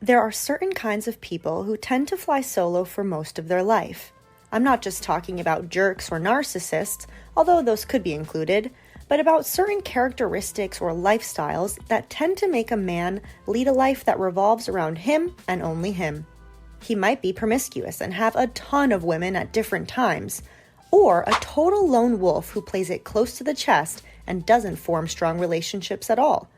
There are certain kinds of people who tend to fly solo for most of their life. I'm not just talking about jerks or narcissists, although those could be included, but about certain characteristics or lifestyles that tend to make a man lead a life that revolves around him and only him. He might be promiscuous and have a ton of women at different times, or a total lone wolf who plays it close to the chest and doesn't form strong relationships at all.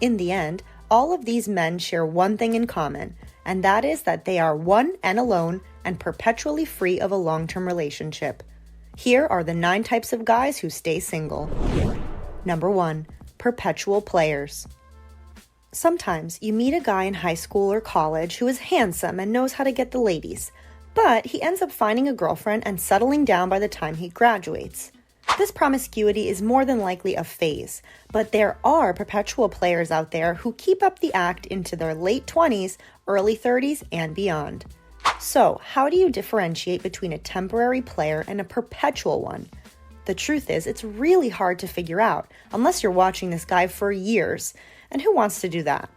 In the end, all of these men share one thing in common, and that is that they are one and alone and perpetually free of a long-term relationship. Here are the 9 types of guys who stay single. Number 1, perpetual players. Sometimes you meet a guy in high school or college who is handsome and knows how to get the ladies, but he ends up finding a girlfriend and settling down by the time he graduates. This promiscuity is more than likely a phase, but there are perpetual players out there who keep up the act into their late 20s, early 30s, and beyond. So, how do you differentiate between a temporary player and a perpetual one? The truth is, it's really hard to figure out, unless you're watching this guy for years, and who wants to do that?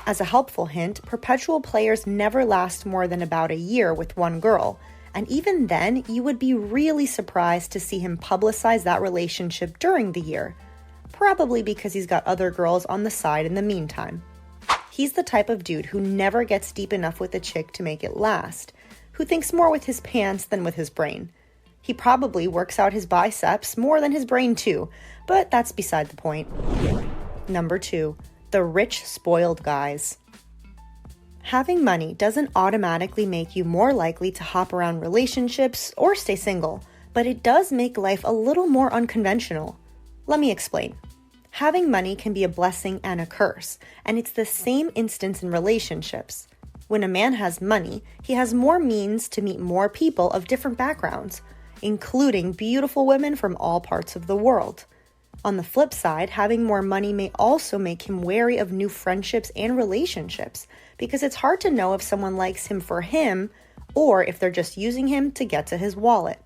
As a helpful hint, perpetual players never last more than about a year with one girl, and even then, you would be really surprised to see him publicize that relationship during the year, probably because he's got other girls on the side in the meantime. He's the type of dude who never gets deep enough with a chick to make it last, who thinks more with his pants than with his brain. He probably works out his biceps more than his brain too, but that's beside the point. Number 2, the rich, spoiled guys. Having money doesn't automatically make you more likely to hop around relationships or stay single, but it does make life a little more unconventional. Let me explain. Having money can be a blessing and a curse, and it's the same instance in relationships. When a man has money, he has more means to meet more people of different backgrounds, including beautiful women from all parts of the world. On the flip side, having more money may also make him wary of new friendships and relationships, because it's hard to know if someone likes him for him or if they're just using him to get to his wallet.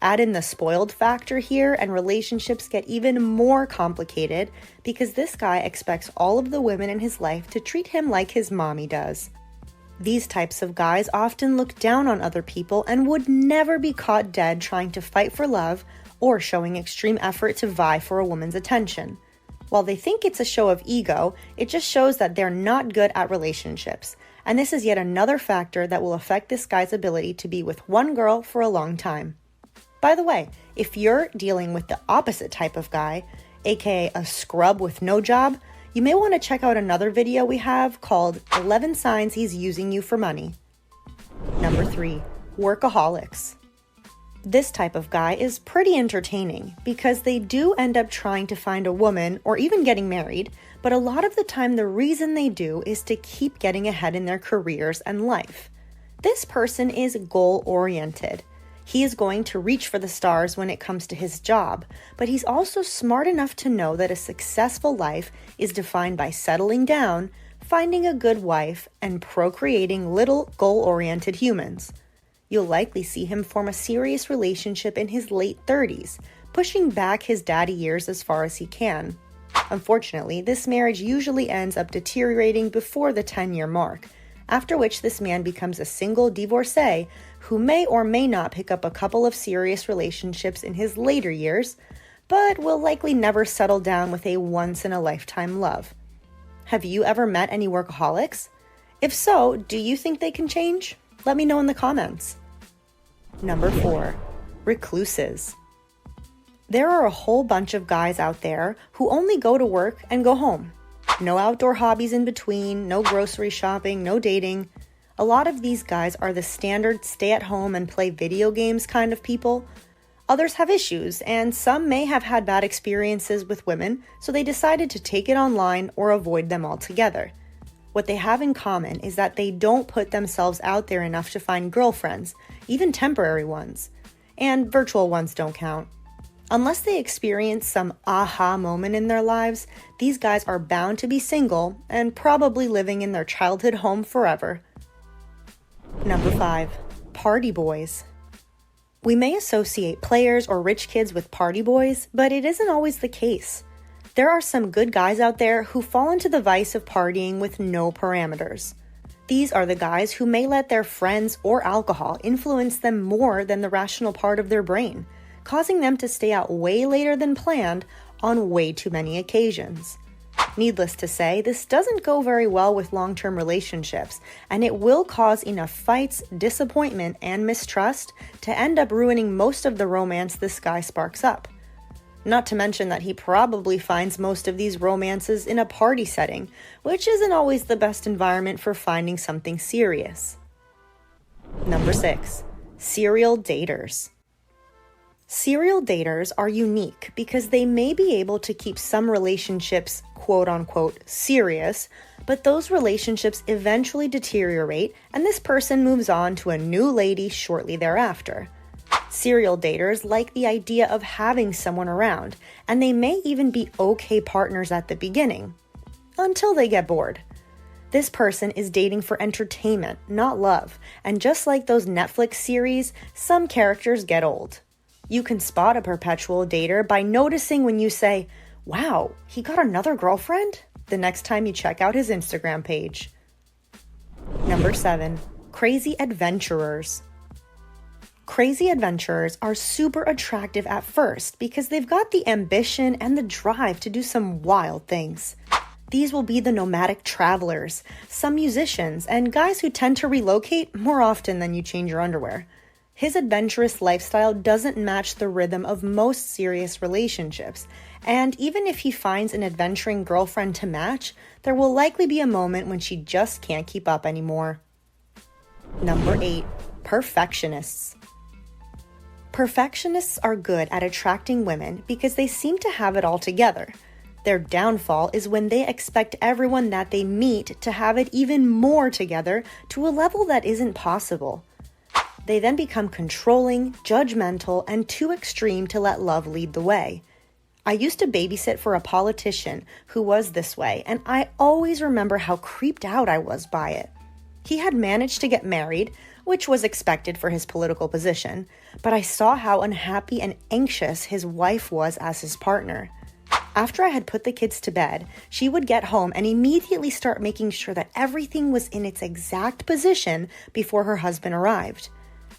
Add in the spoiled factor here and relationships get even more complicated because this guy expects all of the women in his life to treat him like his mommy does. These types of guys often look down on other people and would never be caught dead trying to fight for love or showing extreme effort to vie for a woman's attention. While they think it's a show of ego, it just shows that they're not good at relationships, and this is yet another factor that will affect this guy's ability to be with one girl for a long time. By the way, if you're dealing with the opposite type of guy, aka a scrub with no job, you may want to check out another video we have called 11 Signs He's Using You for Money. Number 3, workaholics. This type of guy is pretty entertaining because they do end up trying to find a woman or even getting married, but a lot of the time the reason they do is to keep getting ahead in their careers and life. This person is goal-oriented. He is going to reach for the stars when it comes to his job, but he's also smart enough to know that a successful life is defined by settling down, finding a good wife, and procreating little goal-oriented humans. You'll likely see him form a serious relationship in his late 30s, pushing back his daddy years as far as he can. Unfortunately, this marriage usually ends up deteriorating before the 10-year mark, after which this man becomes a single divorcee who may or may not pick up a couple of serious relationships in his later years, but will likely never settle down with a once-in-a-lifetime love. Have you ever met any workaholics? If so, do you think they can change? Let me know in the comments. Number 4, recluses. There are a whole bunch of guys out there who only go to work and go home. No outdoor hobbies in between, no grocery shopping, no dating. A lot of these guys are the standard stay at home and play video games kind of people. Others have issues, and some may have had bad experiences with women, so they decided to take it online or avoid them altogether. What they have in common is that they don't put themselves out there enough to find girlfriends, even temporary ones. And virtual ones don't count. Unless they experience some aha moment in their lives, these guys are bound to be single and probably living in their childhood home forever. Number 5, party boys. We may associate players or rich kids with party boys, but it isn't always the case. There are some good guys out there who fall into the vice of partying with no parameters. These are the guys who may let their friends or alcohol influence them more than the rational part of their brain, causing them to stay out way later than planned on way too many occasions. Needless to say, this doesn't go very well with long-term relationships, and it will cause enough fights, disappointment, and mistrust to end up ruining most of the romance this guy sparks up. Not to mention that he probably finds most of these romances in a party setting, which isn't always the best environment for finding something serious. Number 6. Serial daters. Serial daters are unique because they may be able to keep some relationships quote-unquote serious, but those relationships eventually deteriorate and this person moves on to a new lady shortly thereafter. Serial daters like the idea of having someone around, and they may even be okay partners at the beginning, until they get bored. This person is dating for entertainment, not love, and just like those Netflix series, some characters get old. You can spot a perpetual dater by noticing when you say, "Wow, he got another girlfriend?" the next time you check out his Instagram page. Number 7. Crazy adventurers. Crazy adventurers are super attractive at first because they've got the ambition and the drive to do some wild things. These will be the nomadic travelers, some musicians, and guys who tend to relocate more often than you change your underwear. His adventurous lifestyle doesn't match the rhythm of most serious relationships, and even if he finds an adventuring girlfriend to match, there will likely be a moment when she just can't keep up anymore. Number 8. Perfectionists. Perfectionists are good at attracting women because they seem to have it all together. Their downfall is when they expect everyone that they meet to have it even more together to a level that isn't possible. They then become controlling, judgmental, and too extreme to let love lead the way. I used to babysit for a politician who was this way, and I always remember how creeped out I was by it. He had managed to get married, which was expected for his political position, but I saw how unhappy and anxious his wife was as his partner. After I had put the kids to bed, she would get home and immediately start making sure that everything was in its exact position before her husband arrived.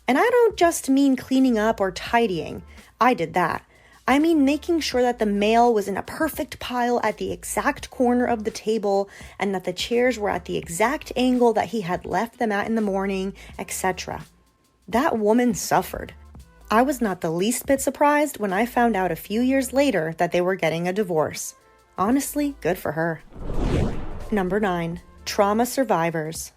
And I don't just mean cleaning up or tidying. I did that. I mean making sure that the mail was in a perfect pile at the exact corner of the table and that the chairs were at the exact angle that he had left them at in the morning, etc. That woman suffered. I was not the least bit surprised when I found out a few years later that they were getting a divorce. Honestly, good for her. Number 9. Trauma survivors.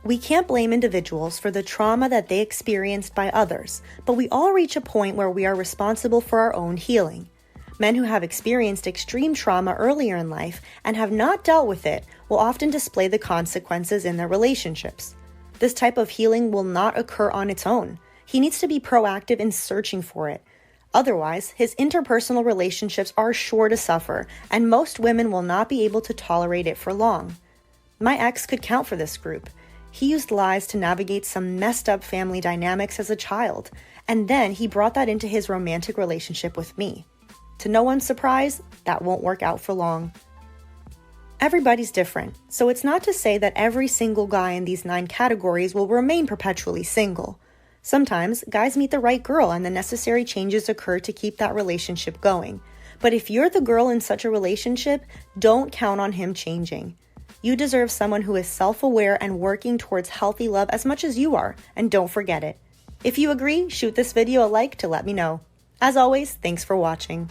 We can't blame individuals for the trauma that they experienced by others, but we all reach a point where we are responsible for our own healing. Men who have experienced extreme trauma earlier in life and have not dealt with it will often display the consequences in their relationships. This type of healing will not occur on its own. He needs to be proactive in searching for it. Otherwise, his interpersonal relationships are sure to suffer, and most women will not be able to tolerate it for long. My ex could count for this group. He used lies to navigate some messed up family dynamics as a child, and then he brought that into his romantic relationship with me. To no one's surprise, that won't work out for long. Everybody's different, so it's not to say that every single guy in these 9 categories will remain perpetually single. Sometimes, guys meet the right girl and the necessary changes occur to keep that relationship going. But if you're the girl in such a relationship, don't count on him changing. You deserve someone who is self-aware and working towards healthy love as much as you are, and don't forget it. If you agree, shoot this video a like to let me know. As always, thanks for watching.